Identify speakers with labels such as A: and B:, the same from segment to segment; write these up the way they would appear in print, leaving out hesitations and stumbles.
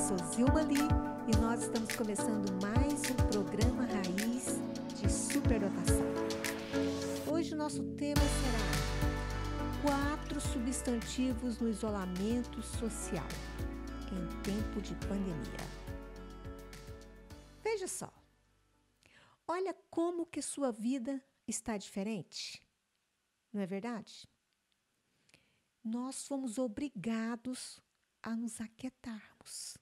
A: sou Zilma Lee e nós estamos começando mais um programa Raiz de Superdotação. Hoje o nosso tema será 4 substantivos no isolamento social em tempo de pandemia. Veja só, olha como que sua vida está diferente, não é verdade? Nós fomos obrigados a nos aquietarmos.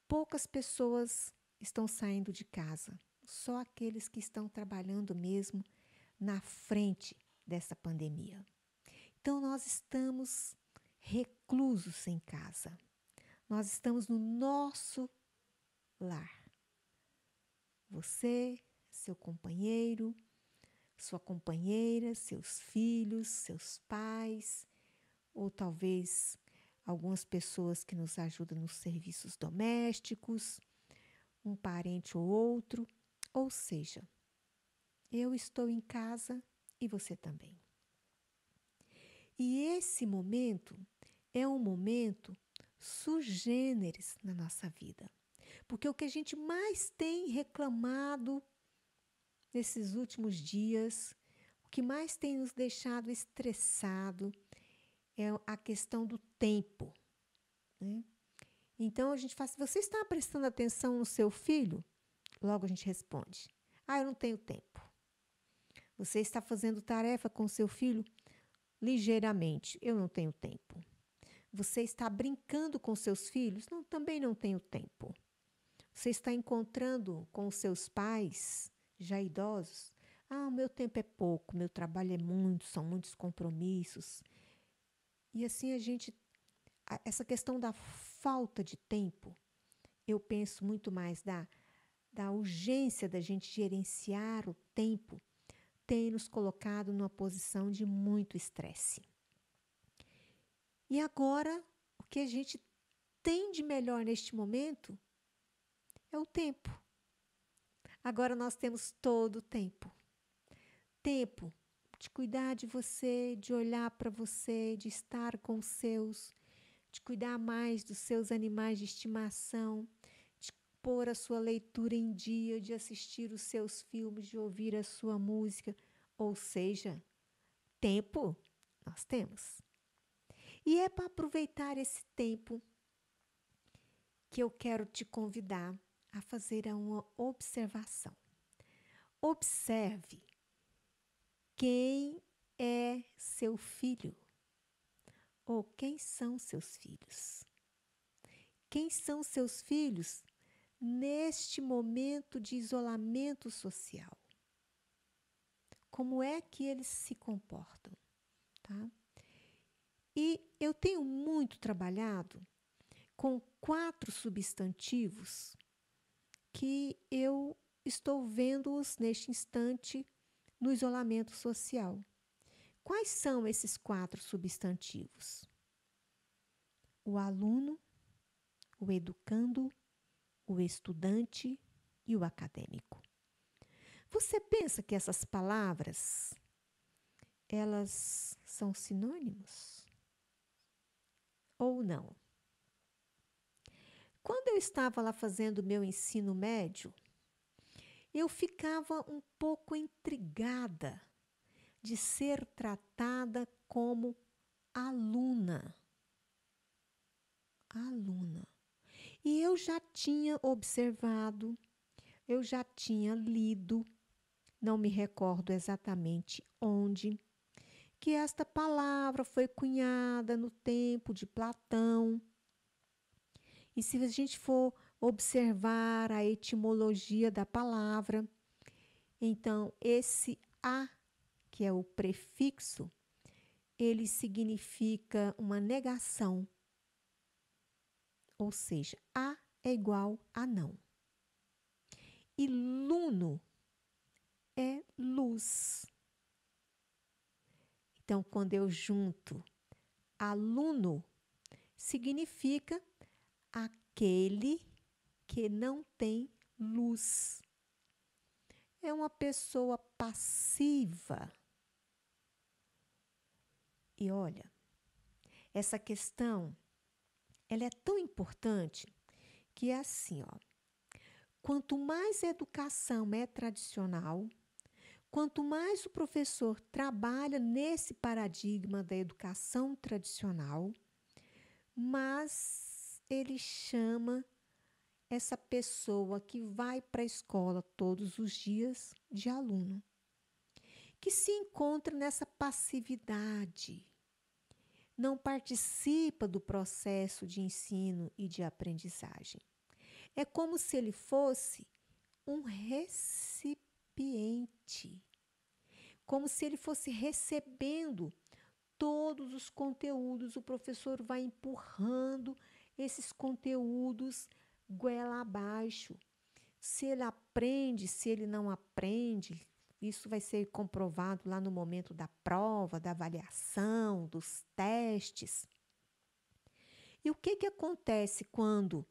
A: Poucas pessoas estão saindo de casa, só aqueles que estão trabalhando mesmo na frente dessa pandemia. Então, nós estamos reclusos em casa. Nós estamos no nosso lar. Você, seu companheiro, sua companheira, seus filhos, seus pais, ou talvez algumas pessoas que nos ajudam nos serviços domésticos, um parente ou outro. Ou seja, eu estou em casa e você também. E esse momento é um momento sui generis na nossa vida. Porque o que a gente mais tem reclamado nesses últimos dias, o que mais tem nos deixado estressado é a questão do tempo, né? Então a gente fala assim, você está prestando atenção no seu filho? Logo a gente responde, eu não tenho tempo. Você está fazendo tarefa com seu filho? Ligeiramente, eu não tenho tempo. Você está brincando com seus filhos? Não, também não tenho tempo. Você está encontrando com os seus pais, já idosos? O meu tempo é pouco, meu trabalho é muito, são muitos compromissos. E assim essa questão da falta de tempo, eu penso muito mais da urgência da gente gerenciar o tempo, tem nos colocado numa posição de muito estresse. E agora, o que a gente tem de melhor neste momento é o tempo. Agora nós temos todo o tempo. Tempo de cuidar de você, de olhar para você, de estar com os seus, de cuidar mais dos seus animais de estimação, de pôr a sua leitura em dia, de assistir os seus filmes, de ouvir a sua música. Ou seja, tempo nós temos. E é para aproveitar esse tempo que eu quero te convidar a fazer uma observação. Observe quem é seu filho ou quem são seus filhos. Quem são seus filhos neste momento de isolamento social? Como é que eles se comportam? Tá? E eu tenho muito trabalhado com 4 substantivos que eu estou vendo-os neste instante no isolamento social. Quais são esses 4 substantivos? O aluno, o educando, o estudante e o acadêmico. Você pensa que essas palavras, elas são sinônimos? Ou não? Quando eu estava lá fazendo meu ensino médio, eu ficava um pouco intrigada de ser tratada como aluna. Aluna. E eu já tinha observado, eu já tinha lido, não me recordo exatamente onde, que esta palavra foi cunhada no tempo de Platão. E se a gente for observar a etimologia da palavra, então esse a, que é o prefixo, ele significa uma negação. Ou seja, a é igual a não. E luno é luz. Então, quando eu junto aluno, significa aquele que não tem luz. É uma pessoa passiva. E olha, essa questão ela é tão importante que é assim, ó. Quanto mais a educação é tradicional, quanto mais o professor trabalha nesse paradigma da educação tradicional, mais ele chama essa pessoa que vai para a escola todos os dias de aluno, que se encontra nessa passividade, não participa do processo de ensino e de aprendizagem. É como se ele fosse um recipiente, como se ele fosse recebendo todos os conteúdos, o professor vai empurrando esses conteúdos goela abaixo. Se ele aprende, se ele não aprende, isso vai ser comprovado lá no momento da prova, da avaliação, dos testes. E o que acontece quando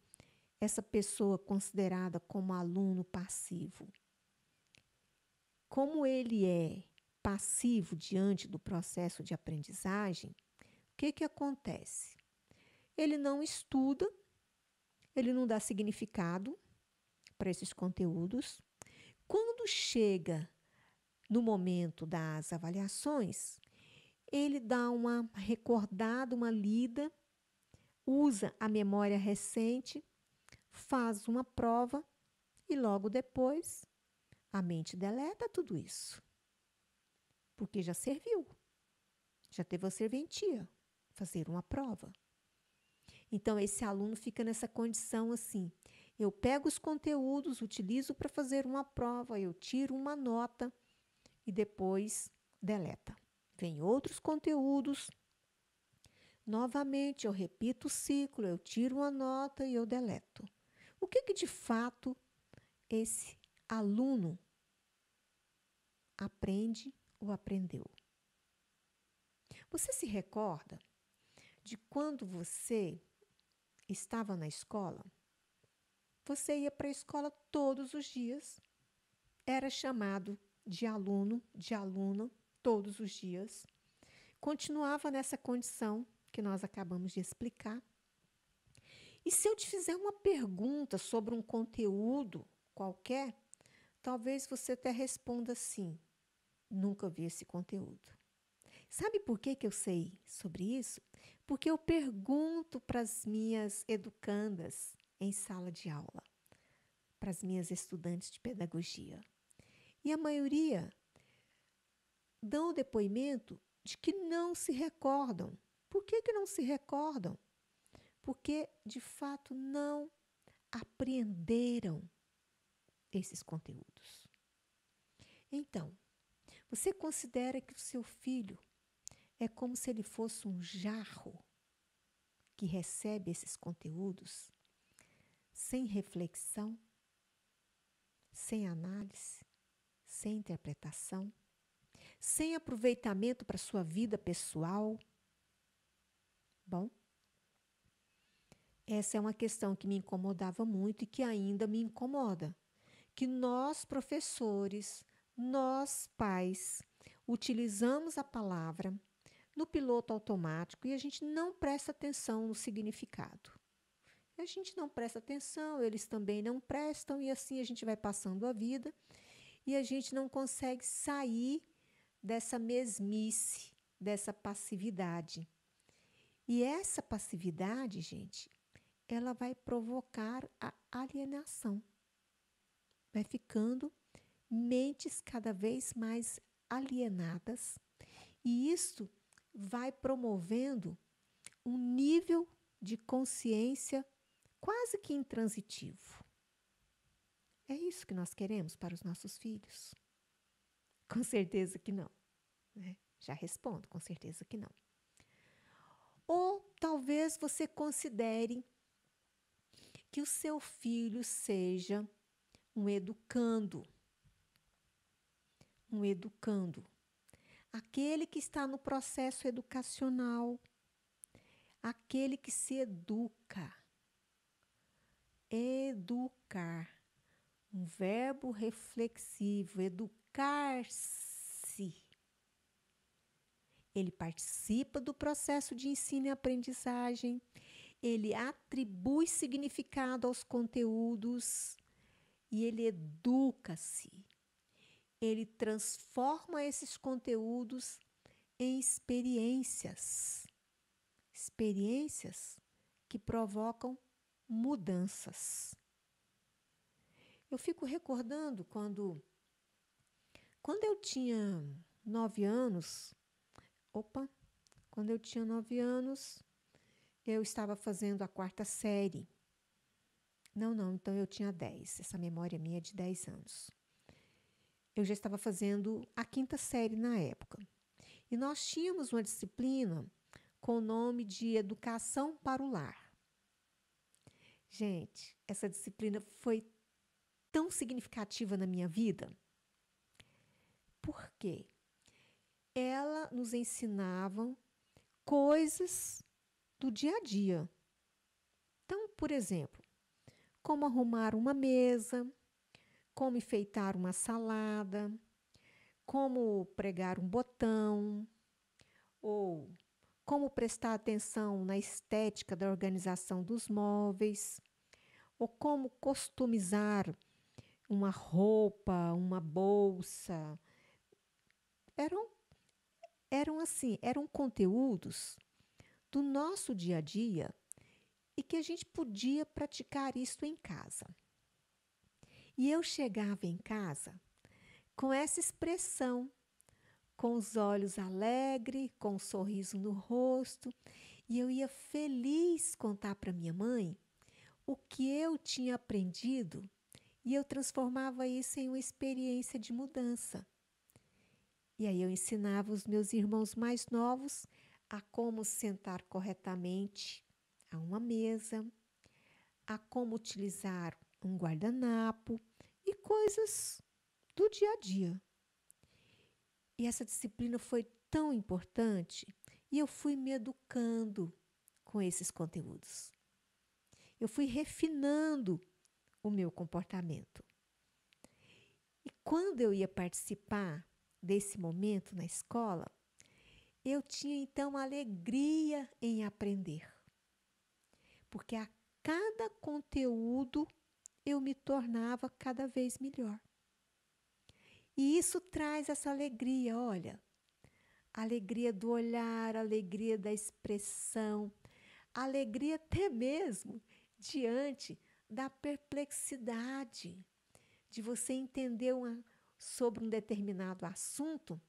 A: essa pessoa é considerada como aluno passivo? Como ele é passivo diante do processo de aprendizagem, o que acontece? Ele não estuda, ele não dá significado para esses conteúdos. Quando chega no momento das avaliações, ele dá uma recordada, uma lida, usa a memória recente, faz uma prova e logo depois a mente deleta tudo isso. Porque já serviu, já teve a serventia, fazer uma prova. Então, esse aluno fica nessa condição assim, eu pego os conteúdos, utilizo para fazer uma prova, eu tiro uma nota e depois deleta. Vem outros conteúdos, novamente eu repito o ciclo, eu tiro uma nota e eu deleto. O que de fato esse aluno aprende ou aprendeu? Você se recorda de quando você estava na escola? Você ia para a escola todos os dias, era chamado de aluno, de aluna, todos os dias. Continuava nessa condição que nós acabamos de explicar. E se eu te fizer uma pergunta sobre um conteúdo qualquer, talvez você até responda assim: nunca vi esse conteúdo. Sabe por que eu sei sobre isso? Porque eu pergunto para as minhas educandas em sala de aula, para as minhas estudantes de pedagogia. E a maioria dão o depoimento de que não se recordam. Por que não se recordam? Porque, de fato, não apreenderam esses conteúdos. Então, você considera que o seu filho é como se ele fosse um jarro que recebe esses conteúdos sem reflexão, sem análise, sem interpretação, sem aproveitamento para sua vida pessoal? Bom, essa é uma questão que me incomodava muito e que ainda me incomoda. Que nós, professores, nós, pais, utilizamos a palavra no piloto automático e a gente não presta atenção no significado. A gente não presta atenção, eles também não prestam, e assim a gente vai passando a vida e a gente não consegue sair dessa mesmice, dessa passividade. E essa passividade, gente, ela vai provocar a alienação. Vai ficando mentes cada vez mais alienadas, e isso vai promovendo um nível de consciência quase que intransitivo. É isso que nós queremos para os nossos filhos? Com certeza que não, né? Já respondo, com certeza que não. Ou talvez você considere que o seu filho seja um educando. Um educando. Aquele que está no processo educacional. Aquele que se educa. Educar. Um verbo reflexivo. Educar-se. Ele participa do processo de ensino e aprendizagem. ele atribui significado aos conteúdos e ele educa-se. Ele transforma esses conteúdos em experiências. Experiências que provocam mudanças. Eu fico recordando quando eu tinha 9 anos, quando eu tinha 9 anos, eu estava fazendo a 4ª série. Não, então eu tinha 10. Essa memória minha é de 10 anos. Eu já estava fazendo a 5ª série na época. E nós tínhamos uma disciplina com o nome de Educação para o Lar. Gente, essa disciplina foi tão significativa na minha vida. Por quê? Ela nos ensinava coisas do dia a dia. Então, por exemplo, como arrumar uma mesa, como enfeitar uma salada, como pregar um botão, ou como prestar atenção na estética da organização dos móveis, ou como customizar uma roupa, uma bolsa. Eram conteúdos do nosso dia a dia e que a gente podia praticar isso em casa. E eu chegava em casa com essa expressão, com os olhos alegres, com um sorriso no rosto, e eu ia feliz contar para minha mãe o que eu tinha aprendido e eu transformava isso em uma experiência de mudança. E aí eu ensinava os meus irmãos mais novos a como sentar corretamente a uma mesa, a como utilizar um guardanapo e coisas do dia a dia. E essa disciplina foi tão importante e eu fui me educando com esses conteúdos. Eu fui refinando o meu comportamento. E quando eu ia participar desse momento na escola, eu tinha então alegria em aprender. Porque a cada conteúdo eu me tornava cada vez melhor. E isso traz essa alegria, olha, alegria do olhar, alegria da expressão, alegria até mesmo diante da perplexidade, de você entender sobre um determinado assunto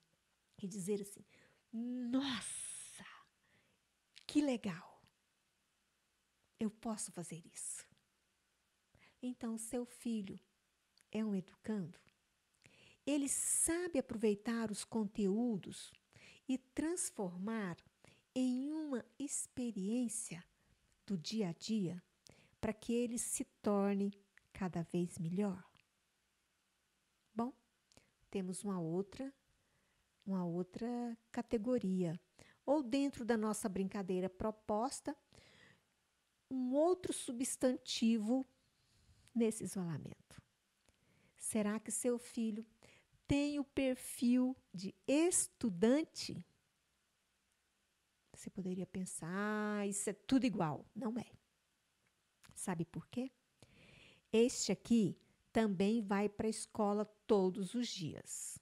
A: e dizer assim, nossa, que legal, eu posso fazer isso. Então, seu filho é um educando? Ele sabe aproveitar os conteúdos e transformar em uma experiência do dia a dia para que ele se torne cada vez melhor? Bom, temos uma outra categoria, ou dentro da nossa brincadeira proposta, um outro substantivo nesse isolamento. Será que seu filho tem o perfil de estudante? Você poderia pensar, isso é tudo igual. Não é. Sabe por quê? Este aqui também vai para a escola todos os dias.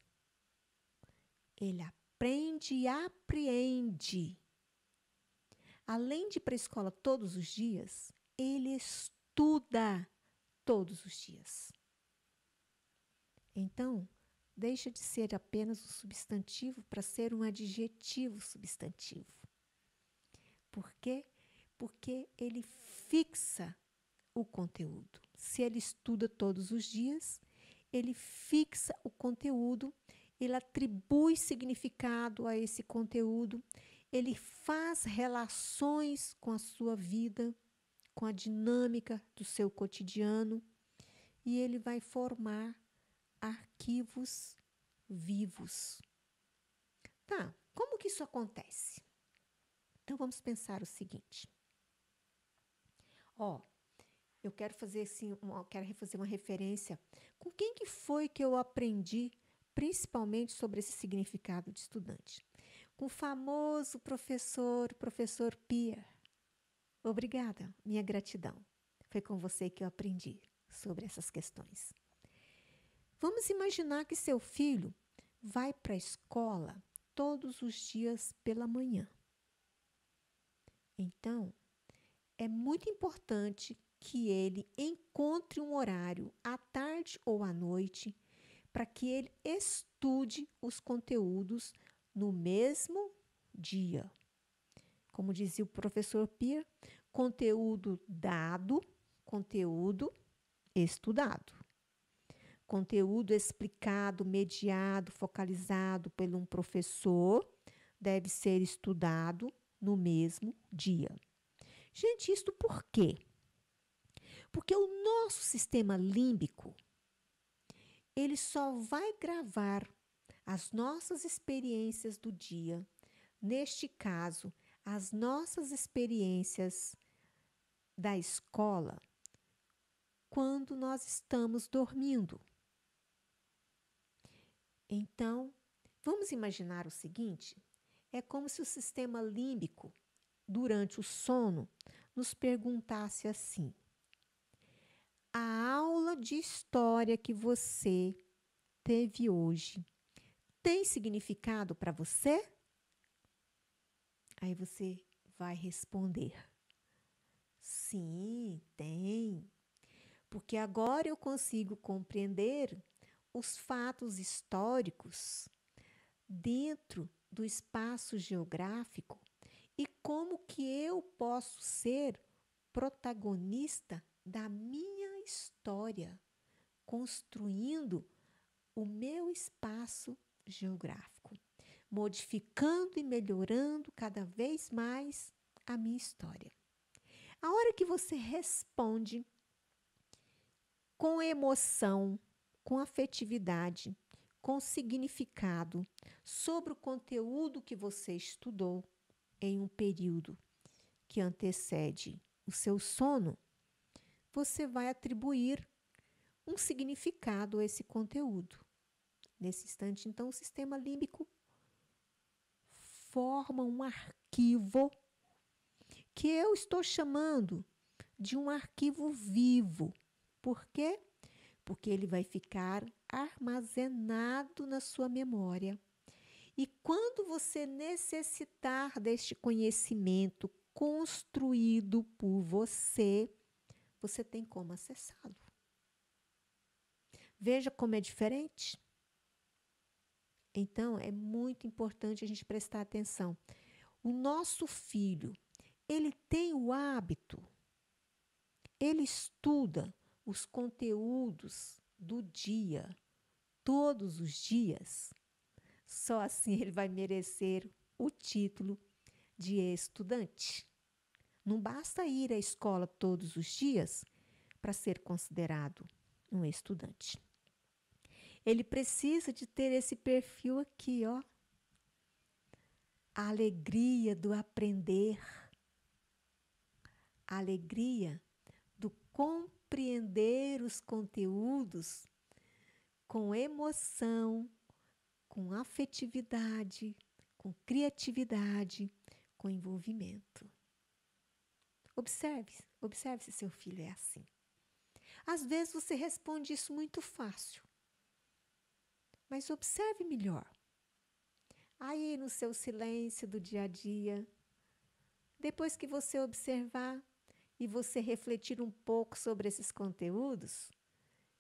A: Ele aprende e apreende. Além de ir para a escola todos os dias, ele estuda todos os dias. Então, deixa de ser apenas um substantivo para ser um adjetivo substantivo. Por quê? Porque ele fixa o conteúdo. Se ele estuda todos os dias, ele fixa o conteúdo, ele atribui significado a esse conteúdo, ele faz relações com a sua vida, com a dinâmica do seu cotidiano, e ele vai formar arquivos vivos. Tá, como que isso acontece? Então, vamos pensar o seguinte. Eu quero fazer refazer uma referência. Com quem que foi que eu aprendi, principalmente sobre esse significado de estudante? Com o famoso professor Pierre. Obrigada, minha gratidão. Foi com você que eu aprendi sobre essas questões. Vamos imaginar que seu filho vai para a escola todos os dias pela manhã. Então, é muito importante que ele encontre um horário à tarde ou à noite para que ele estude os conteúdos no mesmo dia. Como dizia o professor Pierre, conteúdo dado, conteúdo estudado. Conteúdo explicado, mediado, focalizado por um professor deve ser estudado no mesmo dia. Gente, isto por quê? Porque o nosso sistema límbico, ele só vai gravar as nossas experiências do dia, neste caso, as nossas experiências da escola, quando nós estamos dormindo. Então, vamos imaginar o seguinte: é como se o sistema límbico, durante o sono, nos perguntasse assim: a aula de história que você teve hoje tem significado para você? Aí você vai responder: sim, tem. Porque agora eu consigo compreender os fatos históricos dentro do espaço geográfico e como que eu posso ser protagonista da minha história, construindo o meu espaço geográfico, modificando e melhorando cada vez mais a minha história. A hora que você responde com emoção, com afetividade, com significado sobre o conteúdo que você estudou em um período que antecede o seu sono, você vai atribuir um significado a esse conteúdo. Nesse instante, então, o sistema límbico forma um arquivo que eu estou chamando de um arquivo vivo. Por quê? Porque ele vai ficar armazenado na sua memória. E quando você necessitar deste conhecimento construído por você, você tem como acessá-lo. Veja como é diferente. Então, é muito importante a gente prestar atenção. O nosso filho, ele tem o hábito, ele estuda os conteúdos do dia, todos os dias. Só assim ele vai merecer o título de estudante. Não basta ir à escola todos os dias para ser considerado um estudante. Ele precisa de ter esse perfil aqui, ó. A alegria do aprender, a alegria do compreender os conteúdos com emoção, com afetividade, com criatividade, com envolvimento. Observe se seu filho é assim. Às vezes você responde isso muito fácil, mas observe melhor. Aí no seu silêncio do dia a dia, depois que você observar e você refletir um pouco sobre esses conteúdos,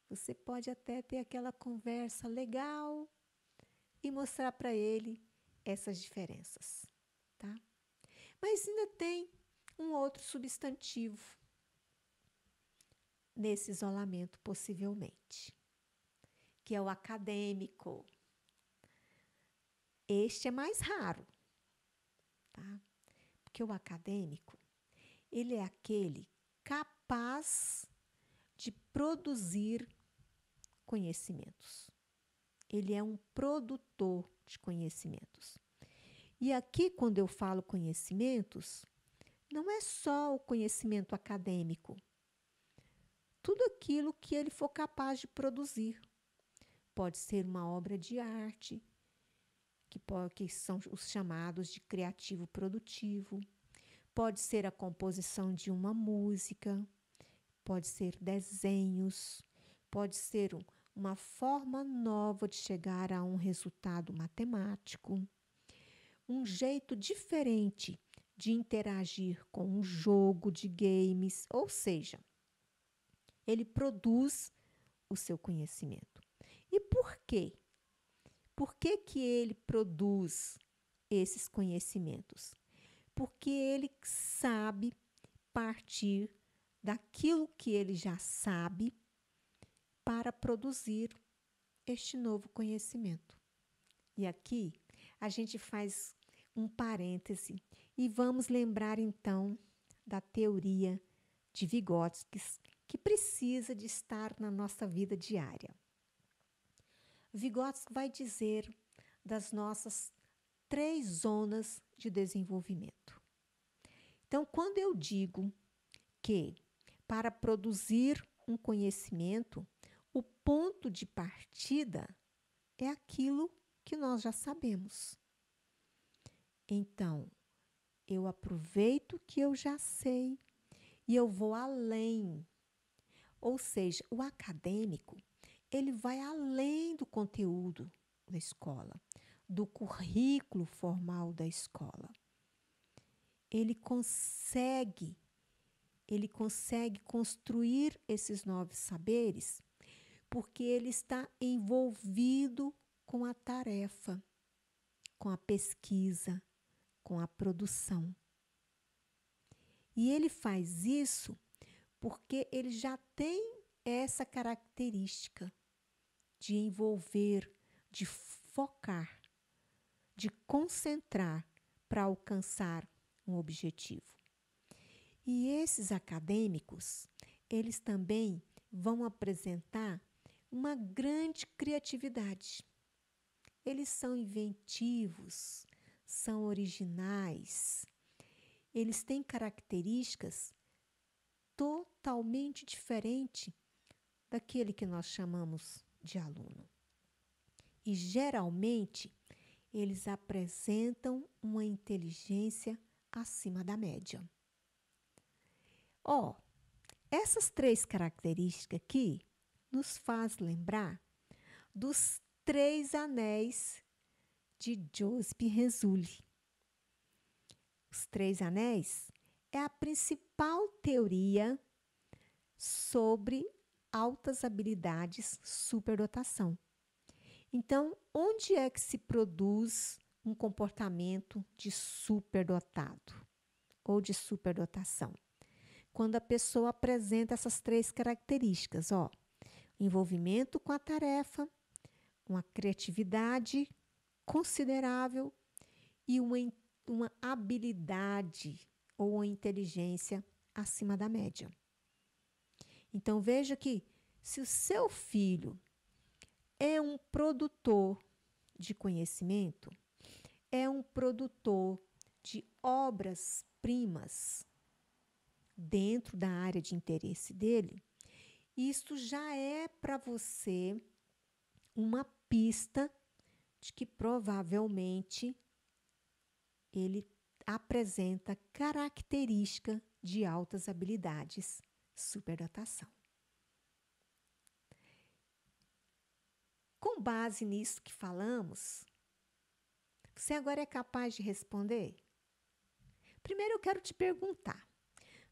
A: você pode até ter aquela conversa legal e mostrar para ele essas diferenças, tá? Mas ainda tem um outro substantivo nesse isolamento, possivelmente, que é o acadêmico. Este é mais raro, tá? Porque o acadêmico, ele é aquele capaz de produzir conhecimentos. Ele é um produtor de conhecimentos. E aqui, quando eu falo conhecimentos, não é só o conhecimento acadêmico. Tudo aquilo que ele for capaz de produzir. Pode ser uma obra de arte, que são os chamados de criativo produtivo. pode ser a composição de uma música, pode ser desenhos, pode ser uma forma nova de chegar a um resultado matemático, um jeito diferente de interagir com um jogo de games, ou seja, ele produz o seu conhecimento. E por quê? Por que que ele produz esses conhecimentos? Porque ele sabe partir daquilo que ele já sabe para produzir este novo conhecimento. E aqui a gente faz um parêntese e vamos lembrar então da teoria de Vygotsky, que precisa de estar na nossa vida diária. Vygotsky vai dizer das nossas 3 zonas de desenvolvimento. Então, quando eu digo que para produzir um conhecimento, o ponto de partida é aquilo que nós já sabemos. Então, eu aproveito o que eu já sei e eu vou além. Ou seja, o acadêmico, ele vai além do conteúdo da escola, do currículo formal da escola. Ele consegue construir esses novos saberes porque ele está envolvido com a tarefa, com a pesquisa, com a produção. E ele faz isso porque ele já tem essa característica de envolver, de focar, de concentrar para alcançar um objetivo. E esses acadêmicos, eles também vão apresentar uma grande criatividade. Eles são inventivos, são originais, eles têm características totalmente diferentes daquele que nós chamamos de aluno. E geralmente eles apresentam uma inteligência acima da média. Essas 3 características aqui nos faz lembrar dos 3 anéis de Joseph Renzulli. Os 3 anéis é a principal teoria sobre altas habilidades superdotação. Então, onde é que se produz um comportamento de superdotado ou de superdotação? Quando a pessoa apresenta essas 3 características, envolvimento com a tarefa, uma criatividade considerável e uma habilidade ou uma inteligência acima da média. Então, veja que se o seu filho é um produtor de conhecimento, é um produtor de obras-primas dentro da área de interesse dele, isso já é para você uma pista de que provavelmente ele apresenta característica de altas habilidades superdotação. Com base nisso que falamos, você agora é capaz de responder? Primeiro eu quero te perguntar,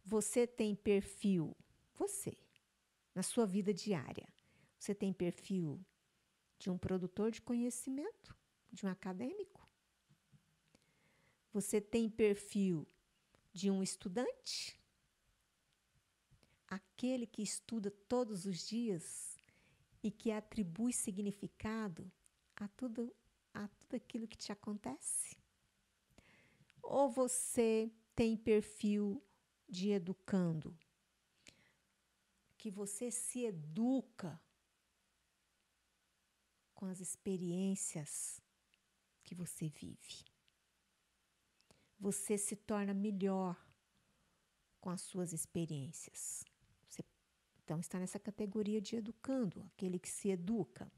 A: você tem perfil, na sua vida diária, você tem perfil de um produtor de conhecimento, de um acadêmico? Você tem perfil de um estudante? Aquele que estuda todos os dias e que atribui significado a tudo aquilo que te acontece? Ou você tem perfil de educando, que você se educa com as experiências que você vive? Você se torna melhor com as suas experiências. Você, então, está nessa categoria de educando, aquele que se educa.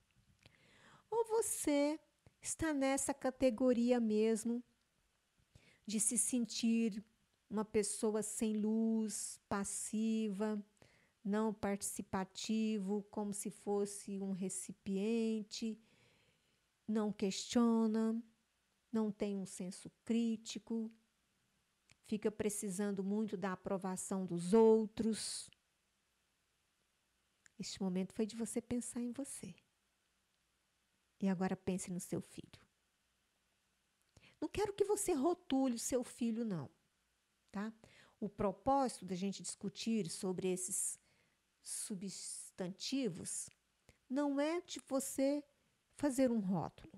A: Ou você está nessa categoria mesmo de se sentir uma pessoa sem luz, passiva, não participativo, como se fosse um recipiente, não questiona, não tem um senso crítico, fica precisando muito da aprovação dos outros. Este momento foi de você pensar em você. E agora pense no seu filho. Não quero que você rotule o seu filho, não, tá? O propósito da gente discutir sobre esses substantivos não é de você fazer um rótulo,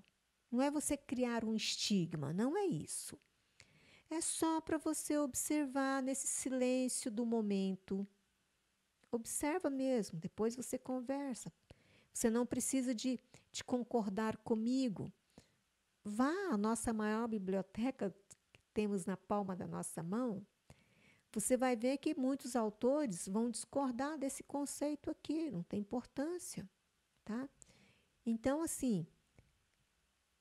A: não é você criar um estigma, não é isso. É só para você observar nesse silêncio do momento. Observa mesmo, depois você conversa. Você não precisa de concordar comigo. Vá à nossa maior biblioteca que temos na palma da nossa mão. Você vai ver que muitos autores vão discordar desse conceito aqui, não tem importância, tá? Então, assim,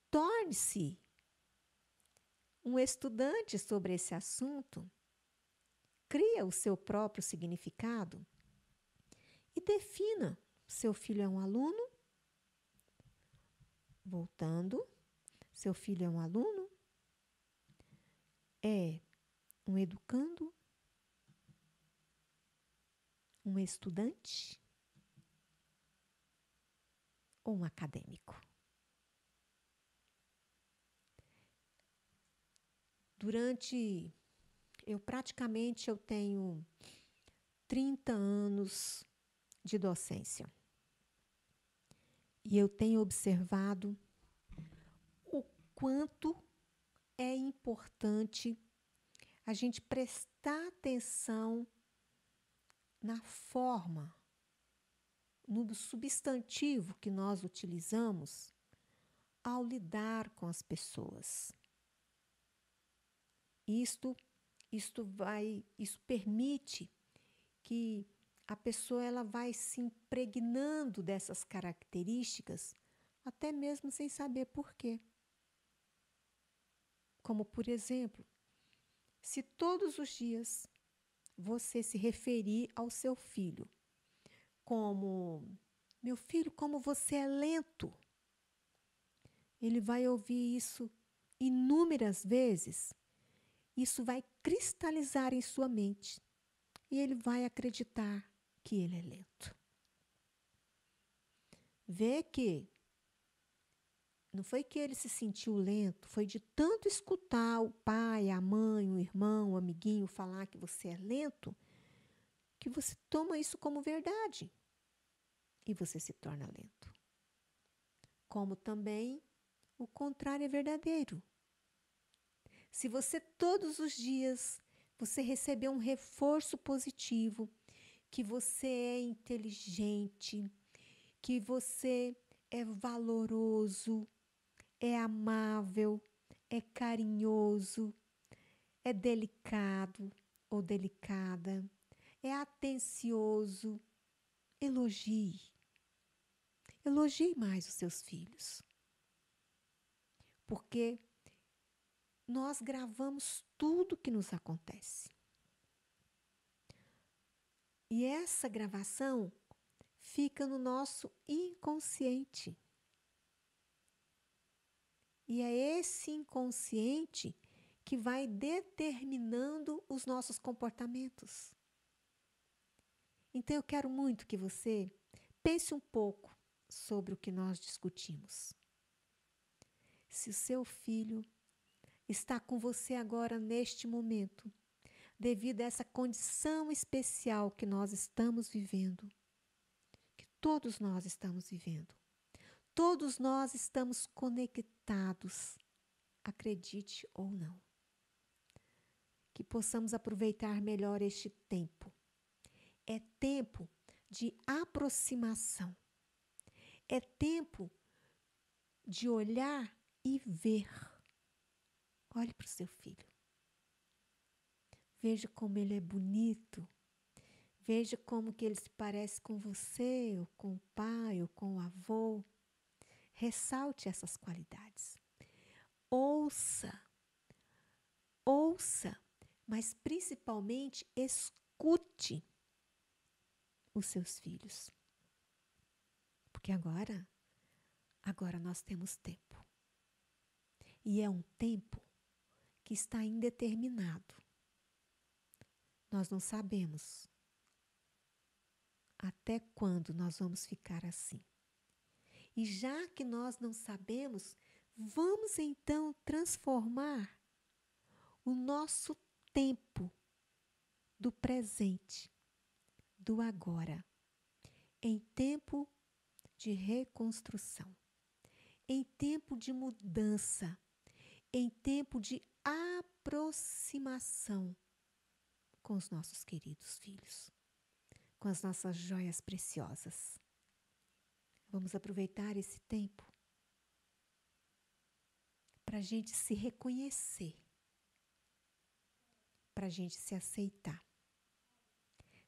A: torne-se um estudante sobre esse assunto, cria o seu próprio significado e defina: seu filho é um aluno? Voltando, seu filho é um aluno? É um educando? Um estudante? Ou um acadêmico? Praticamente eu tenho 30 anos de docência. E eu tenho observado o quanto é importante a gente prestar atenção na forma, no substantivo que nós utilizamos ao lidar com as pessoas. Isto permite que a pessoa ela vai se impregnando dessas características, até mesmo sem saber por quê. Como, por exemplo, se todos os dias você se referir ao seu filho como: meu filho, como você é lento, ele vai ouvir isso inúmeras vezes. Isso vai cristalizar em sua mente e ele vai acreditar que ele é lento. Vê que não foi que ele se sentiu lento, foi de tanto escutar o pai, a mãe, o irmão, o amiguinho falar que você é lento, que você toma isso como verdade e você se torna lento. Como também o contrário é verdadeiro. Se você todos os dias você receber um reforço positivo, que você é inteligente, que você é valoroso, é amável, é carinhoso, é delicado ou delicada, é atencioso, elogie. Elogie mais os seus filhos. Porque nós gravamos tudo que nos acontece. E essa gravação fica no nosso inconsciente. E é esse inconsciente que vai determinando os nossos comportamentos. Então eu quero muito que você pense um pouco sobre o que nós discutimos. Se o seu filho está com você agora neste momento, devido a essa condição especial que nós estamos vivendo, que todos nós estamos vivendo, todos nós estamos conectados, acredite ou não. Que possamos aproveitar melhor este tempo. É tempo de aproximação. É tempo de olhar e ver. Olhe para o seu filho. Veja como ele é bonito. Veja como que ele se parece com você, ou com o pai, ou com o avô. Ressalte essas qualidades. Ouça mas principalmente escute os seus filhos. Porque agora nós temos tempo. E é um tempo que está indeterminado. Nós não sabemos até quando nós vamos ficar assim. E já que nós não sabemos, vamos então transformar o nosso tempo do presente, do agora, em tempo de reconstrução, em tempo de mudança, em tempo de aproximação com os nossos queridos filhos, com as nossas joias preciosas. Vamos aproveitar esse tempo para a gente se reconhecer, para a gente se aceitar,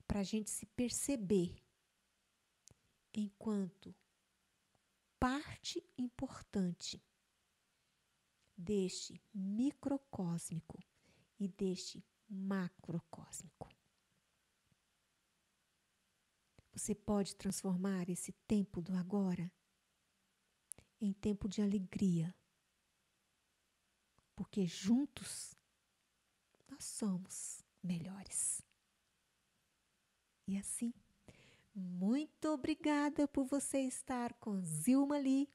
A: para a gente se perceber enquanto parte importante deste microcósmico e deste macrocósmico. Você pode transformar esse tempo do agora em tempo de alegria, porque juntos nós somos melhores. E assim, muito obrigada por você estar com Zilma Lee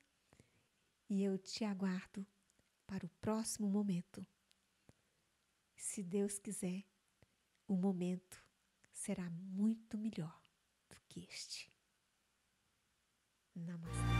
A: e eu te aguardo para o próximo momento. Se Deus quiser, o momento será muito melhor do que este. Namastê.